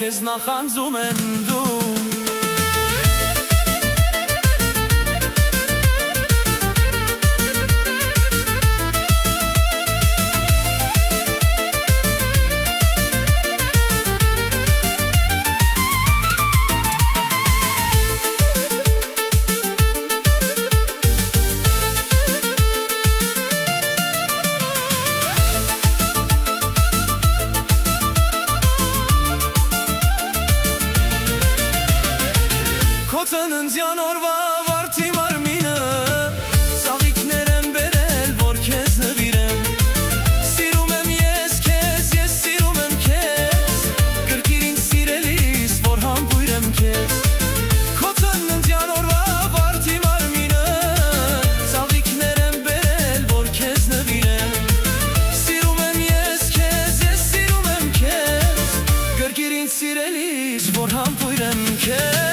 քեզ նախանձում են դու Ծննդյան օրվա վարդի մարմինը ծաղիկներ եմ բերել, որ քեզ նվիրեմ Սիրում եմ ես քեզ, ես սիրում եմ քեզ Կրկիր ինձ սիրելիս, որ համբույր եմ քեզ Քո ծննդյան օրվա վարդի մարմինը ծաղիկներ եմ բերել, որ քեզ նվիրեմ Սիրում եմ ես քեզ, ես սիրում եմ քեզ Կրկիր ինձ սիրելիս, որ համբույր եմ քեզ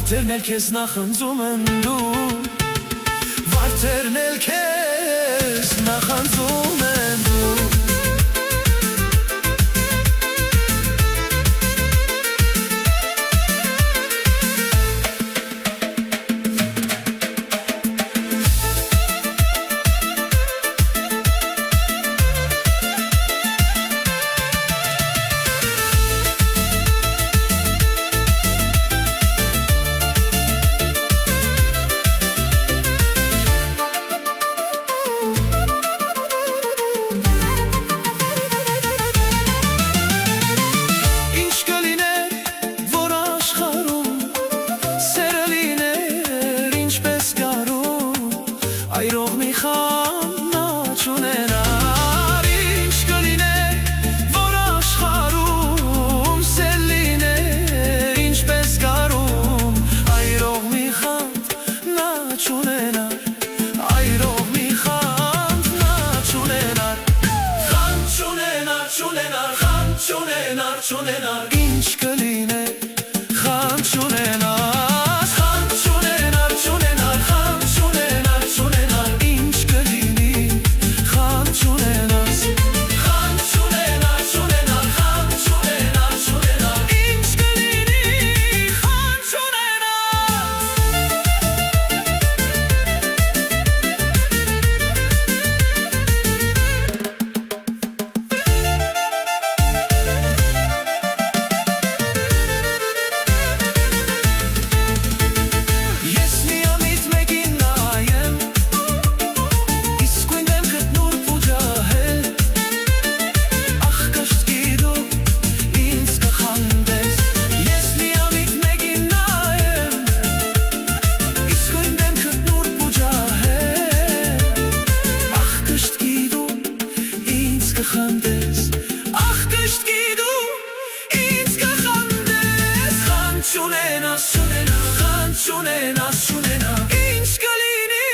Վարդերն էլ քեզ նախանձում են դու Վարդերն էլ քեզ նախանձում են դու Այրող մի խանա չունենար Ինչ կլիներ, որ աշխարհում սեր լիներ Ինչպես գարում Այրող մի խանա չունենար Այրող մի խանա չունենար Խանդ չունենար, չունենար Խանդ չունենար, չունենար Ինչ կլիներ, խանդ չունենար Ախ կշտկի դու ինձ կխանդես Խանդ չունենաս, չունենաս Խանդ չունենաս, չունենաս Ինչ կլինի,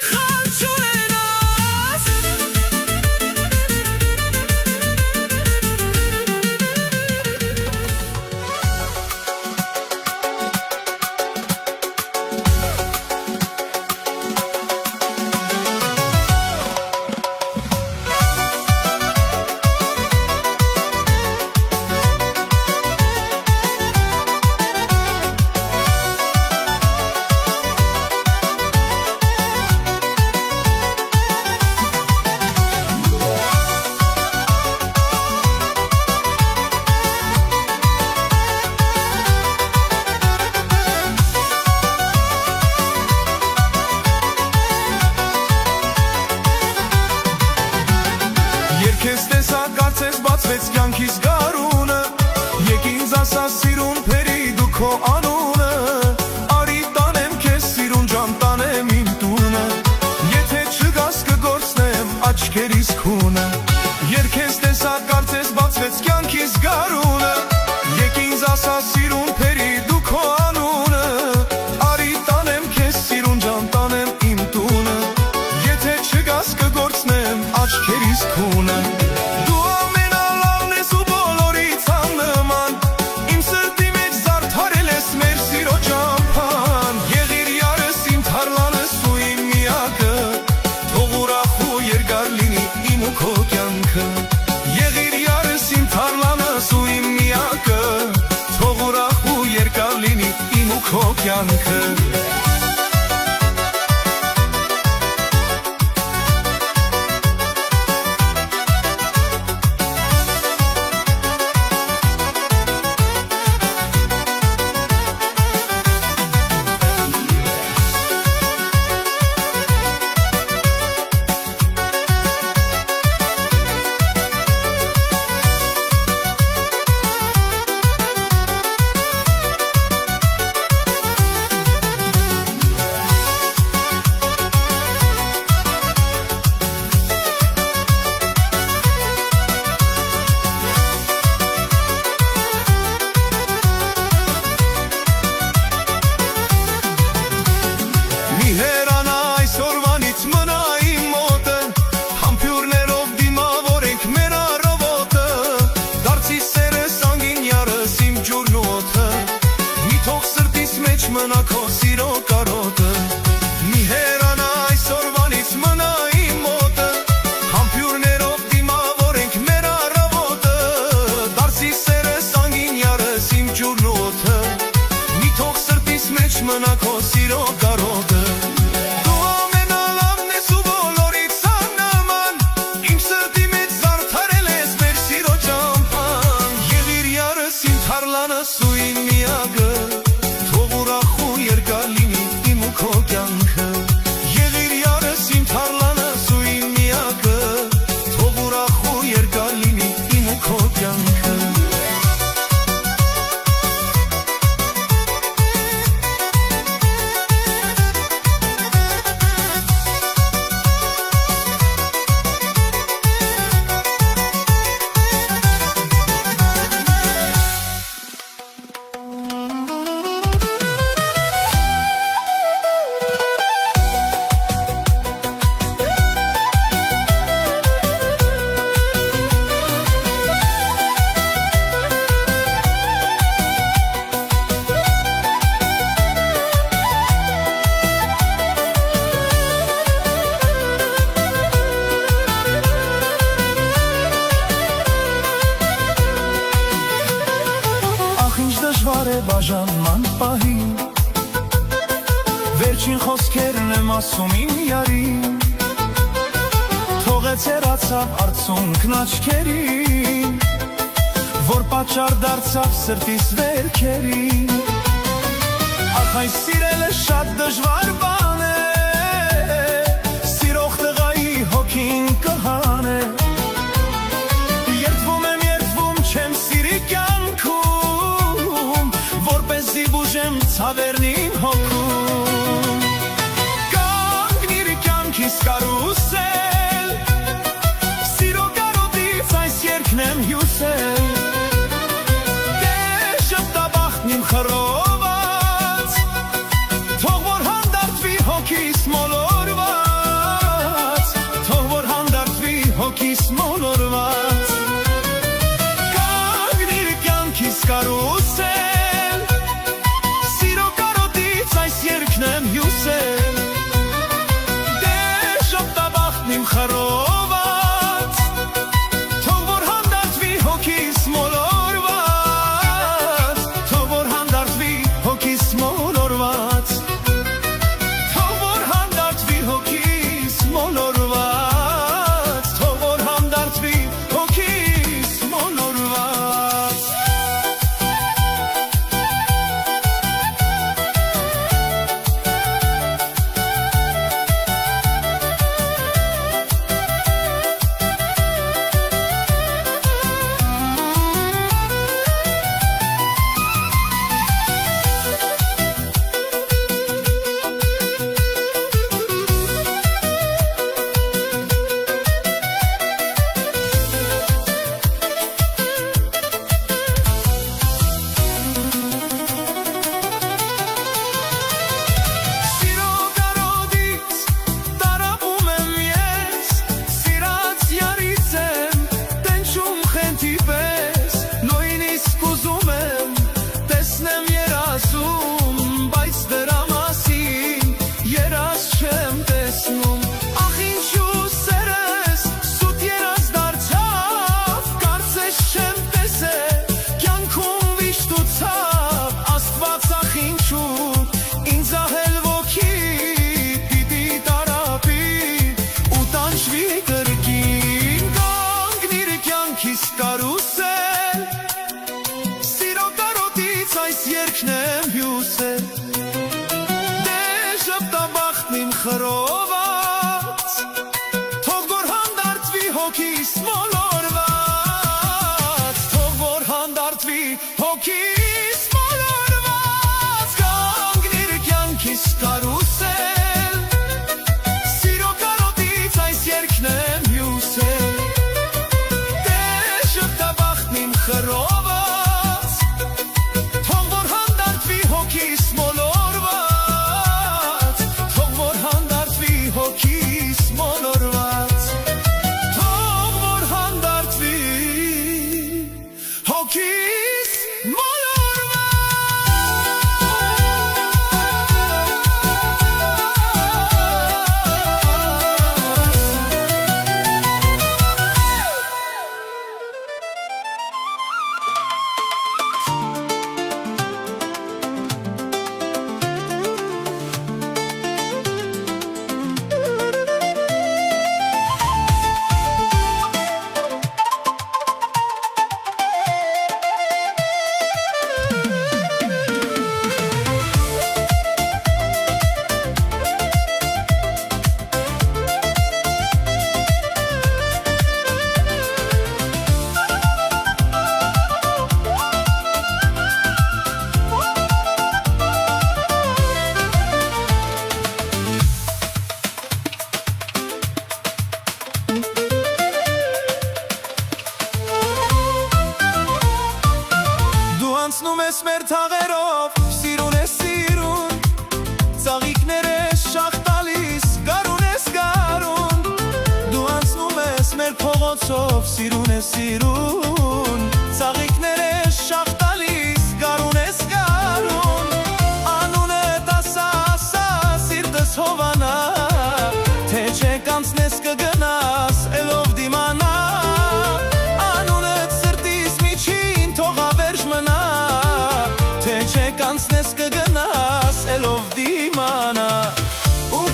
խանդ չունենաս Կարծես բացվեց կյանքիս գարունը Եկ ինձ ասա սիրուն փերի դու քո անունը Արի տանեմ քեզ սիրուն ջան տանեմ իմ տունը Եթե չգաս կգործնեմ աչքերիս քունը Երբ քեզ տեսա կարծես բացվեց կյանքիս գարունը Եկ ինձ ասա սիրուն փերի դու քո անունը Արի տանեմ խոսքերն եմ ասում իմ յարին, թողեց հեռացավ արցունքն աչքերին, որ պատճառ դարձավ սրտիս վերքերին։ Ախ այս սիրելը շատ դժվար բան է, սիրող տղայի հոգին կհան է, երդվում եմ, չեմ սիրի կյանքում, որպեսզի բուժեմ ցավերնին հոգում։ Կանգնիր կյանքիս կարուսել, սիրո կարոտից այս երգն եմ հյուսել, դե շպտաբախտն իմ խռոված, թող որ հանդարտվի հոգիս մոլորված, թող որ հանդարտվի հոգիս մոլորված, կարուսել, սիրո կարոտից այս երգն եմ հյուսել, դե շպտաբախտն իմ խռոված, թող որ հանդարտվի հոգիս մոլորված, թող որ հանդարտվի հոգիս մոլորված, թող որ հանդարտվի հոգիս մոլորված, թող որ հանդարտվի հոգիս մոլորված։ Կարուսել, սիրո կարոտից այս երգն եմ հյուսել, դե շպտաբախտն իմ խռոված, թող որ հանդարտվի հոգիս մոլորված, թող որ հանդարտվի հոգիս մոլորված, կանգնիր կյանքիս կարուսել, սիրո կարոտից այս երգն եմ հյուսել, խռոված, թող որ հանդարտվի հոգիս մոլորված, թող որ հանդարտվի հոգիս մոլորված, թող որ հանդարտվի հոգիս անցնում ես մեր թաղերով, սիրուն ես սիրուն, ծաղիկներ ես շաղ տալիս, գարուն ես գարուն, դու անցնում ես մեր փողոցով, սիրուն ես սիրուն, ծաղիկներ ես շաղ տալիս, գարուն ես գարուն, անունդ ասա, ասա, սիրտս հովանա, թե չէ կանցնես կգնաս, էլով դիմանա, կանցնես կգնաս, էլով դիմանա, ու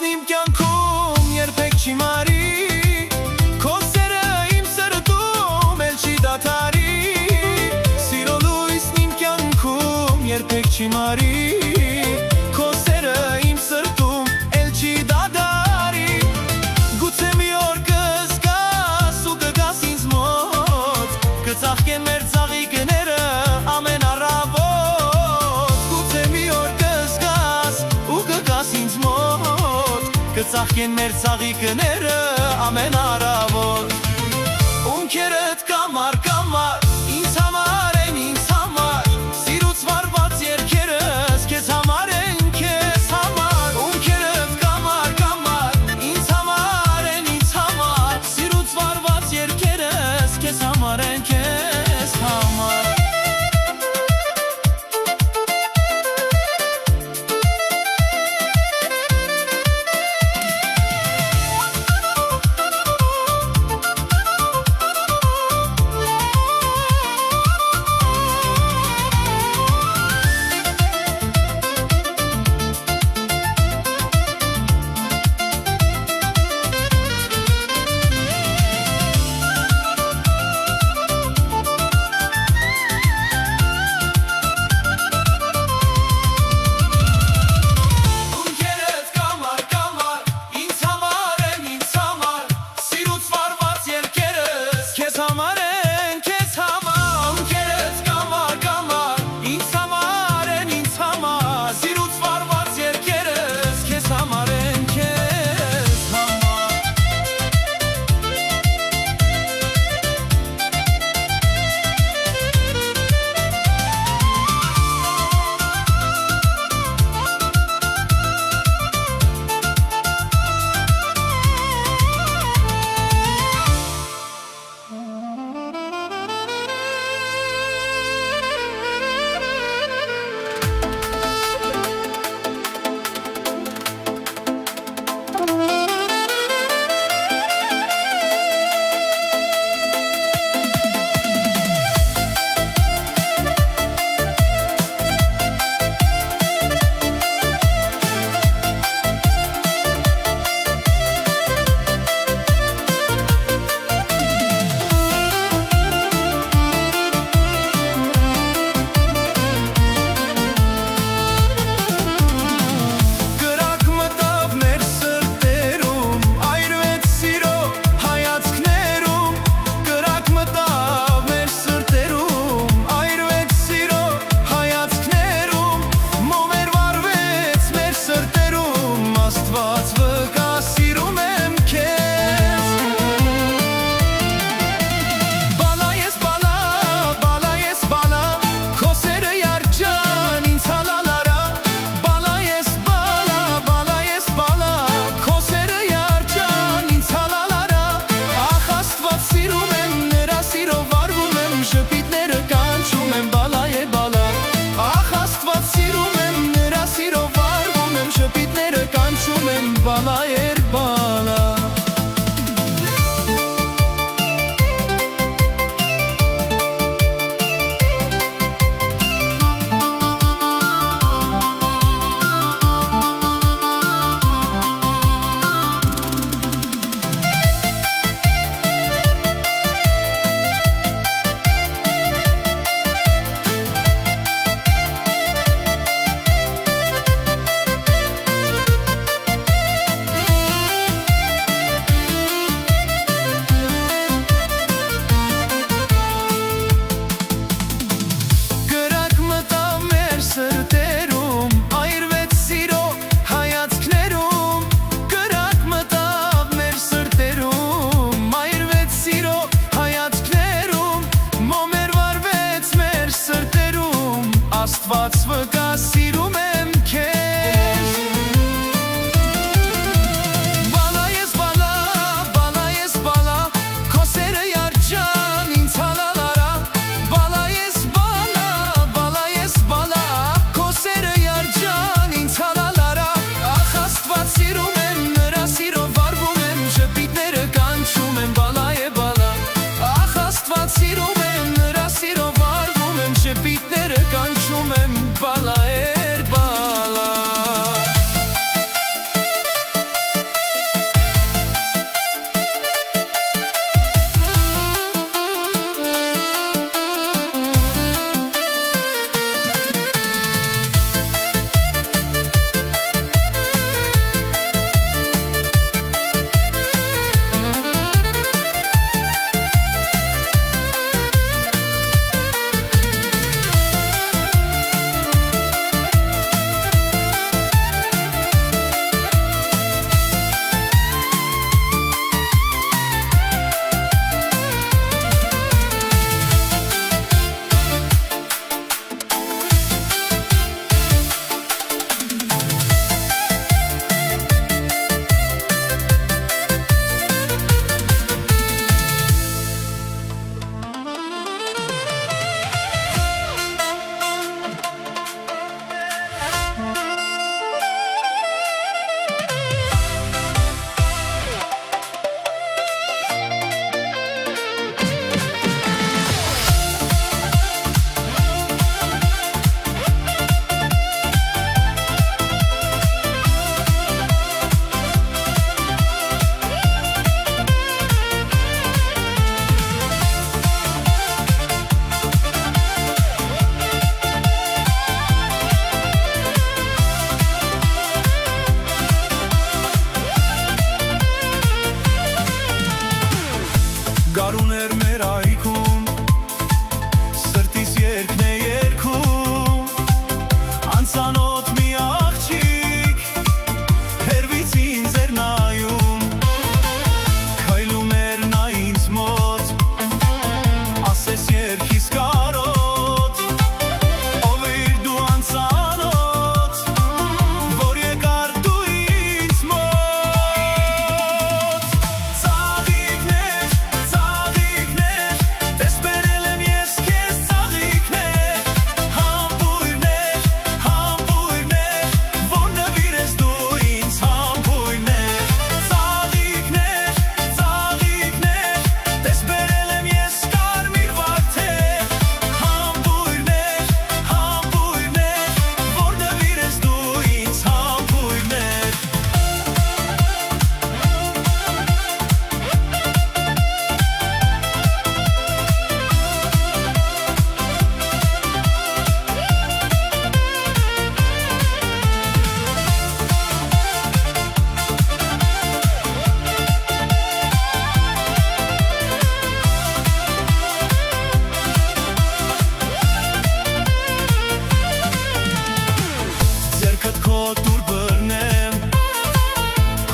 լույսն իմ կյանքում երբեք չի մարի Քո սերը իմ սրտում էլ չի դադարի Սիրո լույսն իմ կյանքում երբեք չի մարի Քո սերը իմ սրտում էլ չի դադարի Գուցե մի օր կզգաս ու կգաս ինձ մոտ Կծաղկեն մեր ծաղիկները ամեն առավոտ Գուցե մի օր կզգաս ու կգաս ինձ մոտ Կծաղկեն մեր ծաղիկները ամեն առավոտ Ունքերդ կամար, կամար, ինձ համար են, ինձ համար Սիրուց վարված երգերս քեզ համար են, քեզ համար Ունքերդ կամար, կամար, ինձ համար են, ինձ համար Սիրուց վարված երգերս քեզ համար են, քեզ համար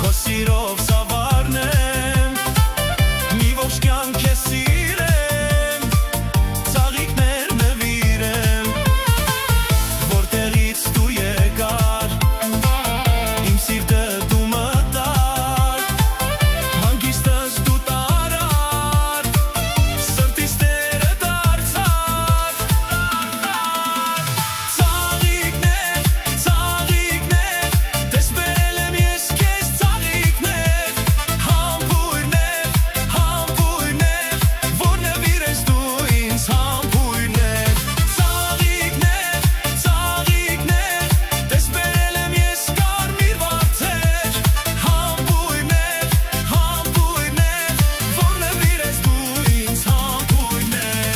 քո սիրով սավառնեմ, մի ողջ կյանք քեզ սիրեմ, ծաղիկներ նվիրեմ, որտեղից դու եկար, իմ սիրտը դու մտար, հանգիստս դու տարար, սրտիս տերը դարձար, ծաղիկներ, ծաղիկներ, դες բերել եմ ես քեզ ծաղիկներ, համբույրներ, համբույրներ, որ նվիրես դու ինձ համբույրներ, ծաղիկներ, ծաղիկներ, դες բերել եմ ես կարմիր վարդեր, համբույրներ, համբույրներ, որ նվիրես դու ինձ համբույրներ.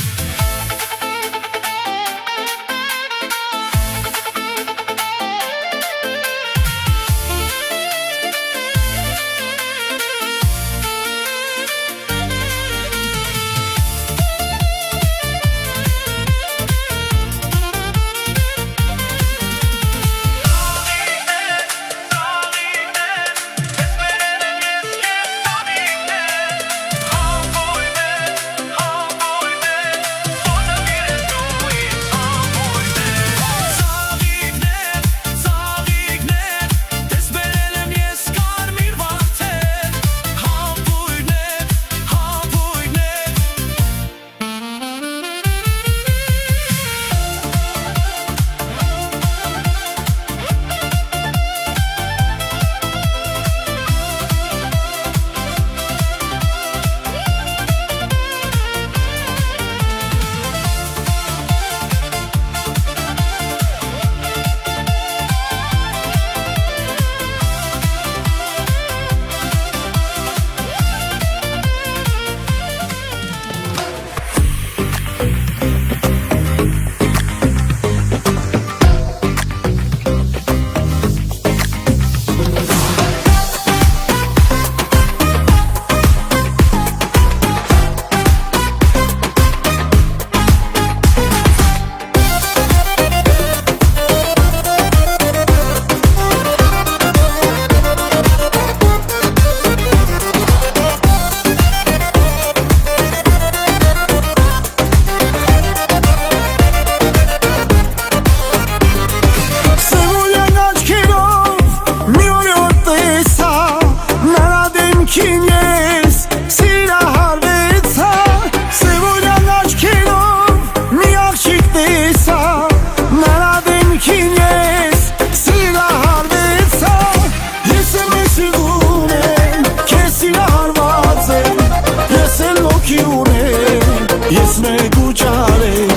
Ես մեգուճար եմ,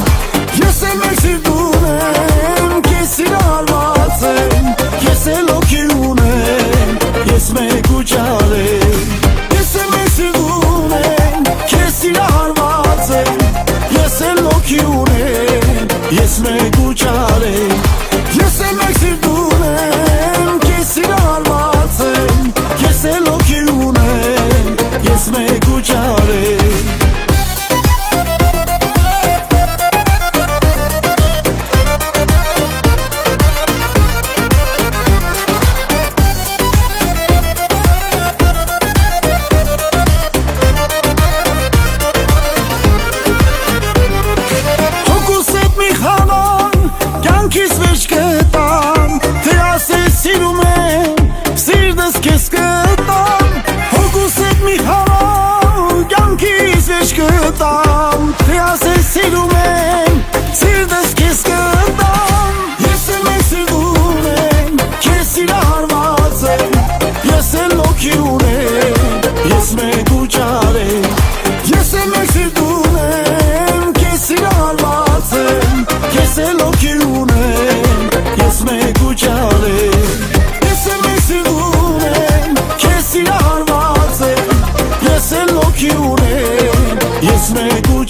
ես եմ մեկ սիրտուն եմ, կես սիրալված եմ, ես էլ օքի ունեմ, ես մեգուճար եմ, ես եմ մեկ սիրտուն եմ, կես սիրալված եմ, ես էլ օքի ունեմ, ես մեգուճար եմ, ես եմ մեկ սիրտուն եմ, կես սիրալված եմ, ես էլ օքի ունեմ, ես մեգուճար եմ. Կյանքիս վեճ կտամ, թե ասես սիրում եմ, սիրտս քեզ կտամ, հոգուս հետ մի խաղամ, կյանքիս վեճ կտամ, թե ասես սիրում եմ, սիրտս քեզ կտամ, ես եմ մեկ սիրտում եմ, քեզ սիրահարված եմ, ես էլ օքի ունեմ, ես մեգուճար եմ, ես եմ մեկ սիրտում եմ, քեզ սիրահարված եմ, ես էլ օքի ունեմ, ես մեգուճար եմ, ես եմ մեկ սիրտում եմ, քեզ սիրահարված եմ, ես էլ օքի ունեմ, ես մեգուճար եմ.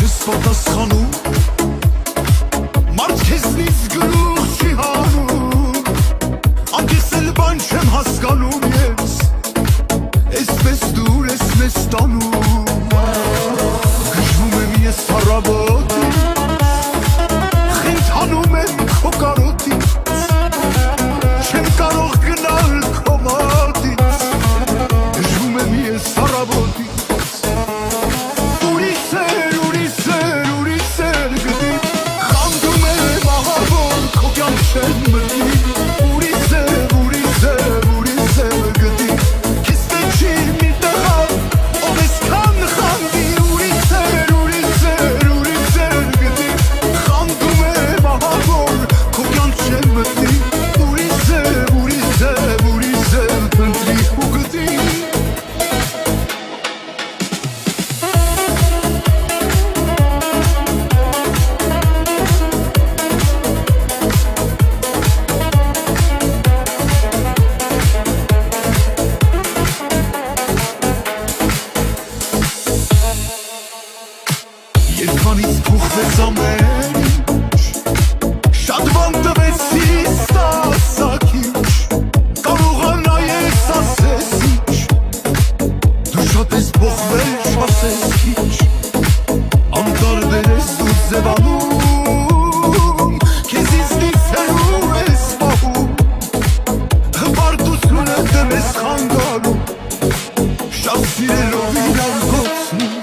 չես պատասխանում Մարդ քեզնից գլուխ չի հանում Անկես էլ բան չեմ հասկանում ես Էսպես դուր ես մեզ տանում Գժվում եմ ես առավոտից Խենթանում եմ քո կարոտից Չեմ կարող գնալ քո մոտից Գժվում եմ ես առավոտից Երբանից փոխվեց ամեն ինչ Շատ բան տվեցիս տասակիչ Կարողանա ես ասես ինչ Դու շատ ես փոխվել չասես քիչ Անտարբեր ես ու ձևանում Քեզից դիցերու ես պահում Հպարտությունը դեմ ես խանգարում Շատ սիրելով իրար գոցնում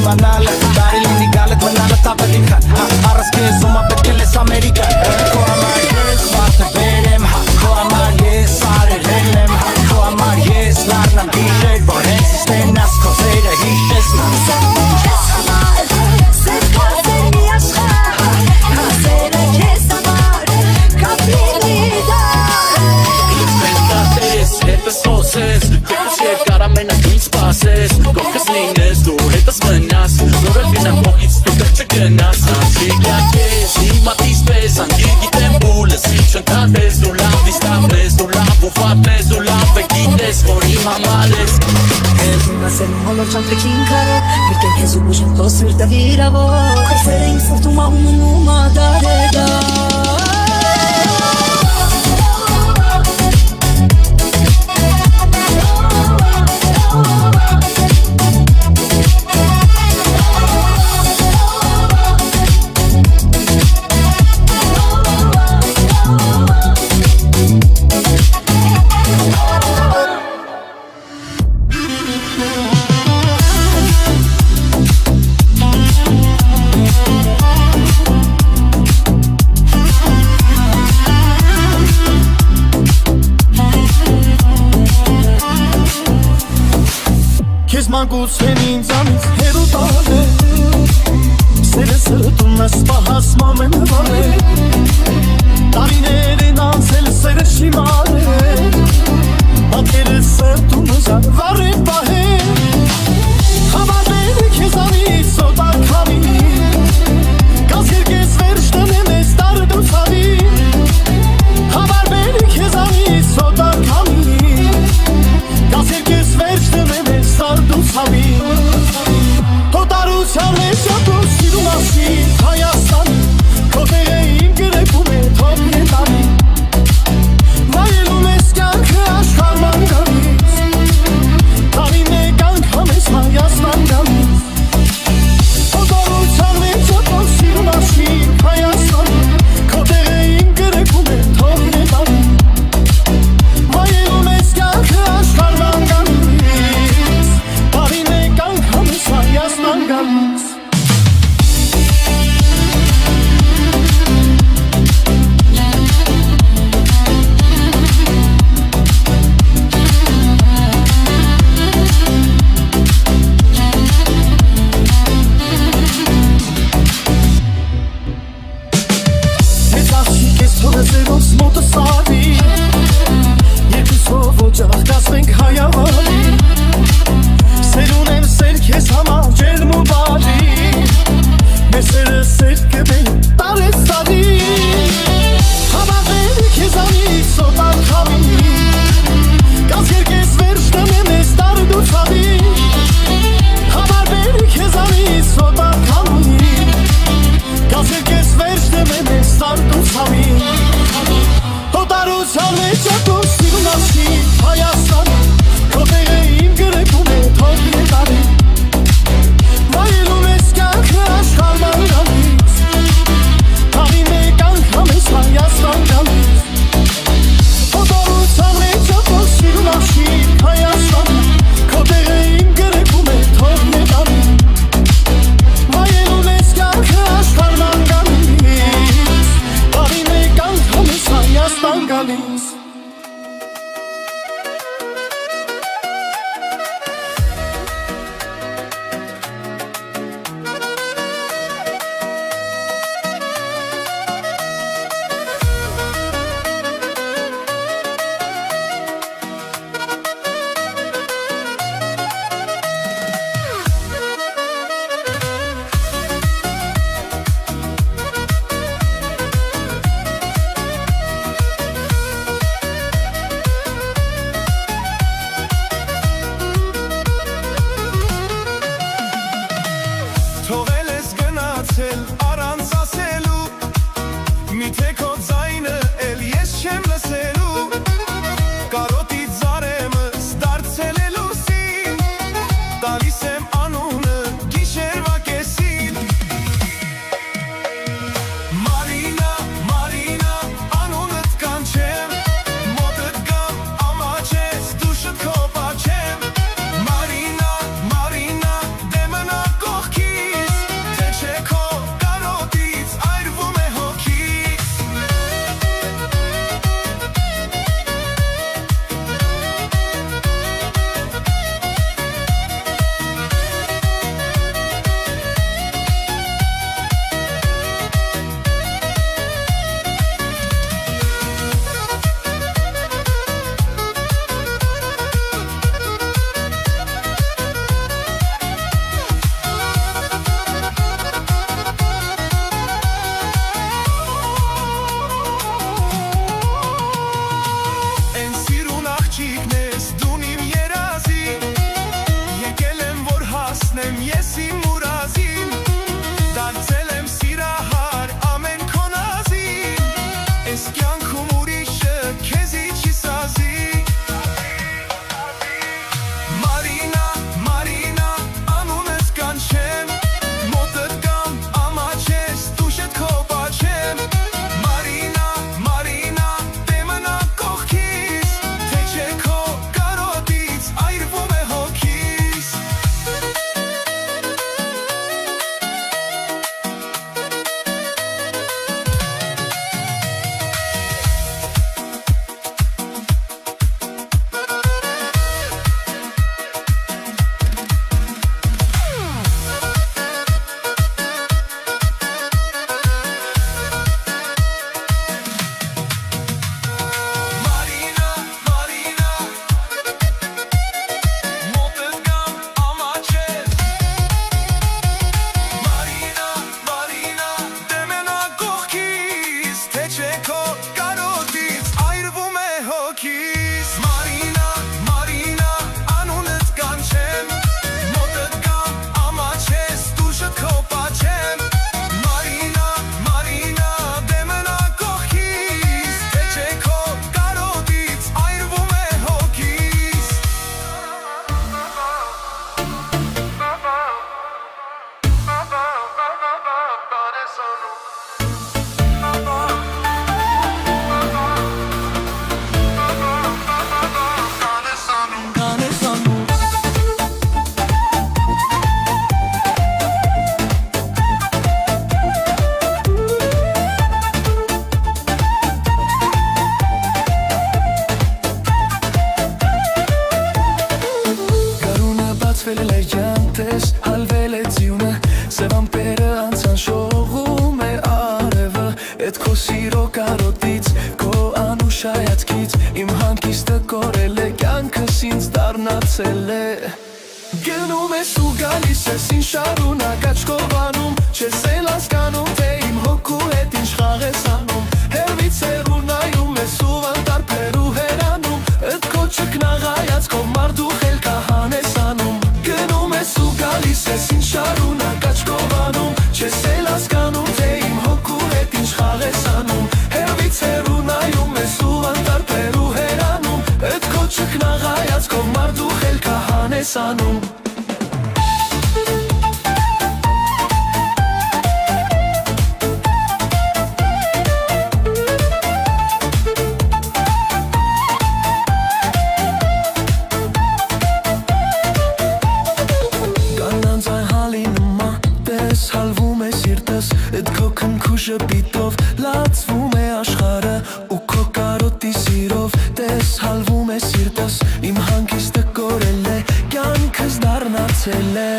իմանալը Բարի լինի գալդ մնալը տապետին խան Առս կեզ ում ապետք էլ ես Ամերիկան Քո համար ես վարդը բերեմ Քո համար ես արերել եմ Քո համար ես լարնամ գիշեր Որ հենց իստենաս քո սերը հիշես Հետս խոսես, կետս երկար ամենակ ինձ սպասես Կողքս լինես, դու հետս մնաս Որ էլ վինեմ մողից դու պետք չգնաս Անջիգլա կեզ, իմատիս պես, անգիր գիտեմ բուլս Իչ ընթատես, դու լավ դիստապես, դու լավ ուվատես, դու լավ է գիտես, որ իմ համար ես Ես իմ ասեմ հոլոր չանտրեքին կարը Միրկեն կեզ ու բուժեմ քո սրտը վիրավոր Քրսերը իմ սրտում աղունում ադարեգա Քեզ մանկուցեն ինձանից հերուտալ է Սերը սրտում ես պահաս մամեն վար է Տարիներ են անցել սերը շիմար է Պատկերը սրտում զար վար է պահ է Հավատել քեզանից սոտար քամի Կաս երկես վերջ տնեմ ես տարդու սավի Հավատել քեզանից սոտար քամի Կաս երկես վերջ տնեմ ես տարդու սավի Քո տարության մեջ ապրու սիրում ասի Հայաստանի Քո տեղը իմ գրեքում է թող նետանի Վայելում ես կյանքը աշխարհ մանգանից Տարին մեկ անգամ ես Հայաստան գալիս Լացվել է լեյանտես, հալվել է ձյունը Սևամպերը անցան շողում է արևը Էդ քո սիրո կարոտից, քո անուշ հայացքից Իմ հանգիստը կորել է, կյանքս ինձ դառնացել է Գնում ես ու գալիս ես ինձ շարունակ աչքովանում Չես էլ հասկանում, թե իմ հոգու հետ ինչ խաղ ես անում Հեռվից հեռու նայում ես ու անտարբեր ու հեռանում Էդ քո ճկնաղ հայացքով մարդու խելքահան ես անում Գնում ես ու գալիս ես ինձ շարունակ աչքովանում Չես էլ հասկանում, թե իմ հոգու հետ ինչ խաղ ես անում Հեռվից հեռու նայում ես ու անտարբեր ու հեռանում Էդ քո ճկնաղ հայացքով մարդու խելքահան ես անում Էդ քո քնքուշը պիտով լացվում է աշխարը ու քո կարոտի սիրով տես հալվում է սիրտս իմ հանգիստը կորել է կյանքս դառնացել է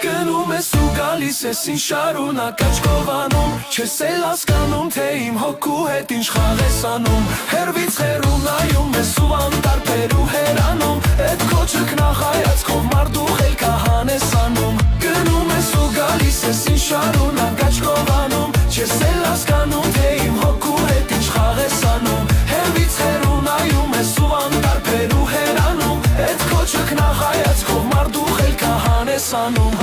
Գնում ես ու գալիս ես ինձ շարունակ աչքովանում Չես էլ հասկանում, թե իմ հոգու հետ ինչ խաղ ես անում Հեռվից հեռու նայում ես ու անտարբեր ու հեռանում Էդ քո ճկնաղ հայացքով մարդու խելքահան ես անում Գնում ես ու գալիս ես ինձ շարունակ աչքովանում Չես էլ հասկանում, թե իմ հոգու հետ ինչ խաղ ես անում Հեռվից հեռու նայում ես ու անտարբեր ու հեռանում Էդ քո ճկնաղ հայացքով մարդու խելքահան ես անում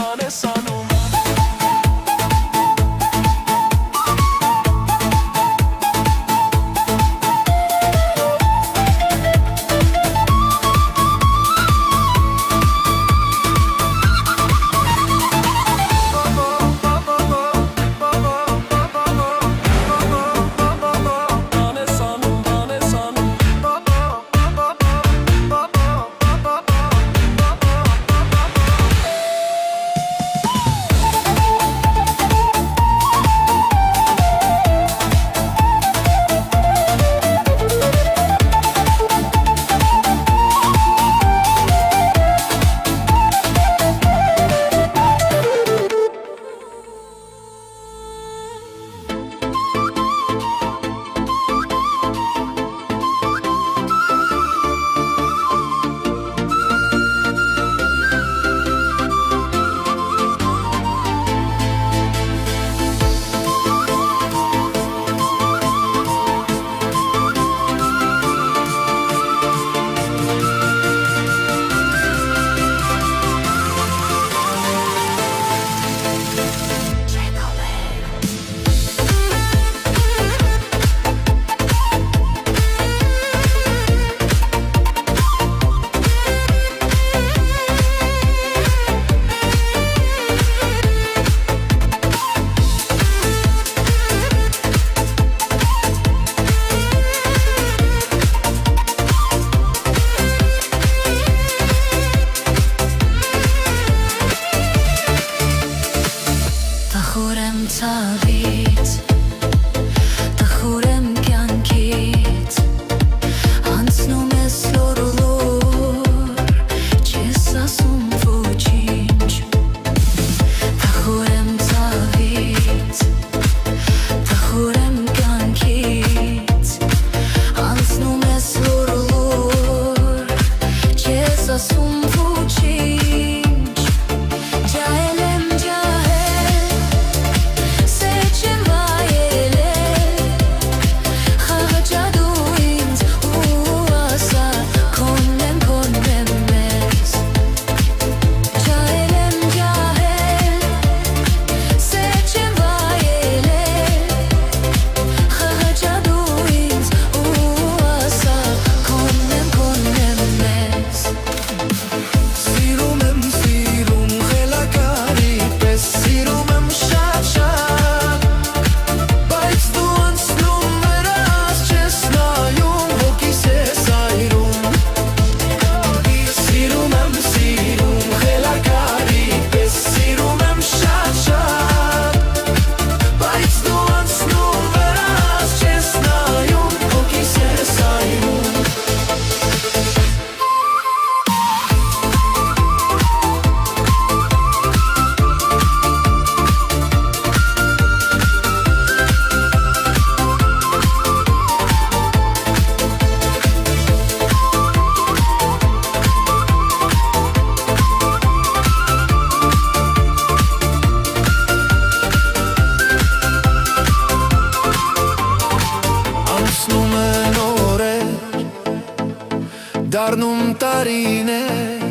տարիներ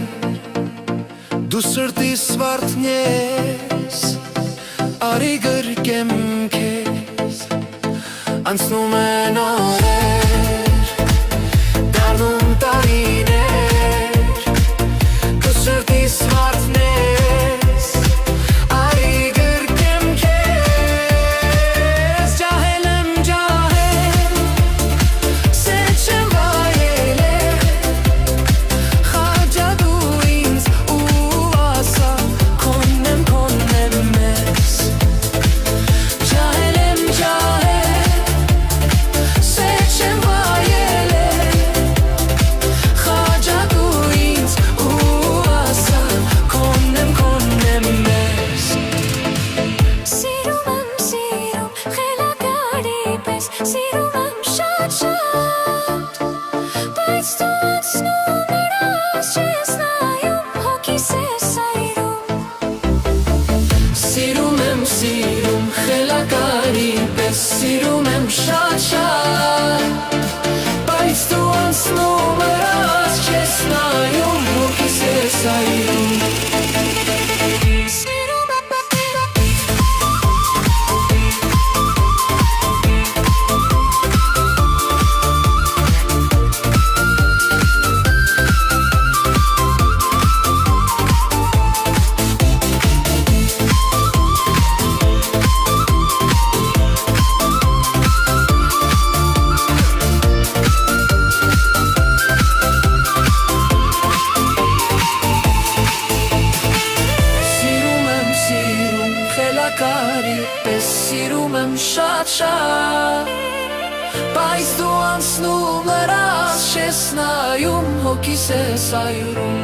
Դու սրտիս վարդն ես Արի գրկեմ քեզ Անցնում են օրեր Դառնում տարիներ Դու սրտիս վարդն ես Արի գրկեմ քեզ Ջահել եմ ջահել Սետ չեմ վայելել Խաչա դու ինձ ու ասա Քոնն եմ մեզ Ջահել եմ ջահել Սետ չեմ վայելել Խաչա դու ինձ ու ասա Քոնն եմ մեզ Սիրում եմ, խելագարի պես Սիրում եմ շատ-շատ Բայց դու անցնում նրանց Չես նայում, հոգիս ես այրում Սիրում եմ, խելագարի պես Սիրում եմ շատ-շատ Բայց դու անցնում նրանց Չես նայում, հոգիս ես այրում Սիրում եմ Խելագարի պես Սիրում եմ շատ-շատ Բայց դու անցնում նրանց Չես նայում, հոգիս ես այրում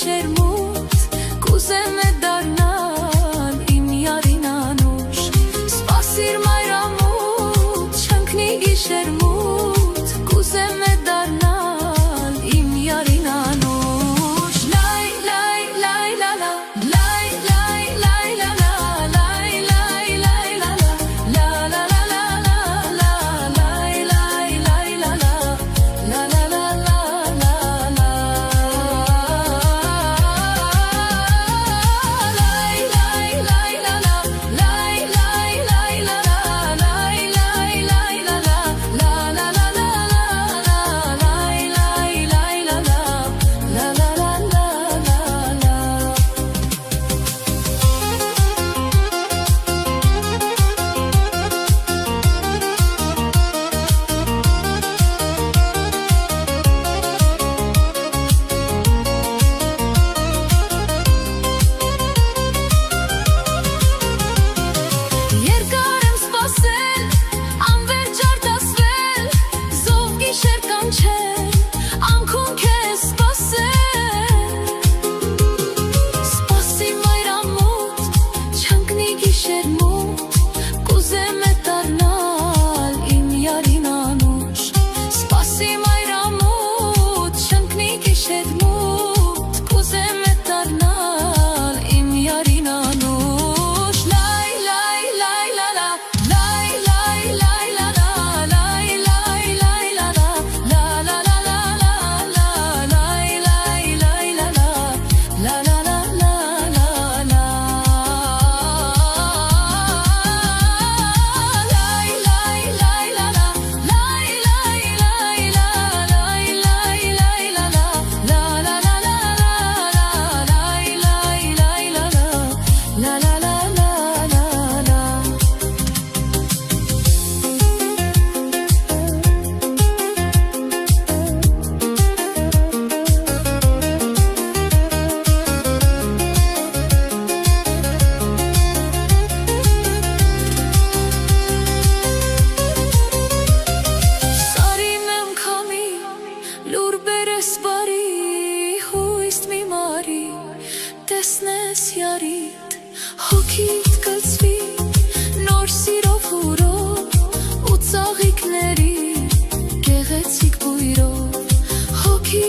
գիշեր մութ Կուզեմ է դառնալ իմ յարին անուշ Սպասիր մայրամուտ չընկնի գիշեր մութ Կուզեմ է դառնալ իմ յարին անուշ Լայ լայ լայ լա լա լայ լայ լայ լա լա լայ լայ լայ լա լա լա լա լա լա լայ լայ լայ լա լա La la la la la la Lay lay lay la la Lay lay lay la la Lay lay lay la la La la la la la Lay lay lay la la La la la la la Երկար եմ սպասել, անվերջ արտասվել, զով գիշեր կանչել, անքուն քեզ սպասել Սպասի մայրամուտ, չընկնի գիշեր մութ, կուզեմ է դառնալ իմ յարին անուշ Սպասի մայրամուտ, չընկնի գիշեր մութ, կուզեմ է դառնալ իմ յարին անուշ Լայ լայ լայ լա լա Լայ լայ լայ լա լա Լայ լայ լայ լա լա La la la la la la Լայ լայ լայ լա լա La la la la la la Լայ լայ լայ լա լա Լայ լայ լայ լա Լայ լայ լայ լա լա La la la la la Լայ լայ լայ լա լա La la la la la la Սարին եմ քամի, լուր բերես բարի, հույստ մի մարի, տեսնես յարիդ, հոգիդ կլցվի, նոր սիրով հուրով, ու ծաղիկների, գեղեցիկ բույրով, հոգի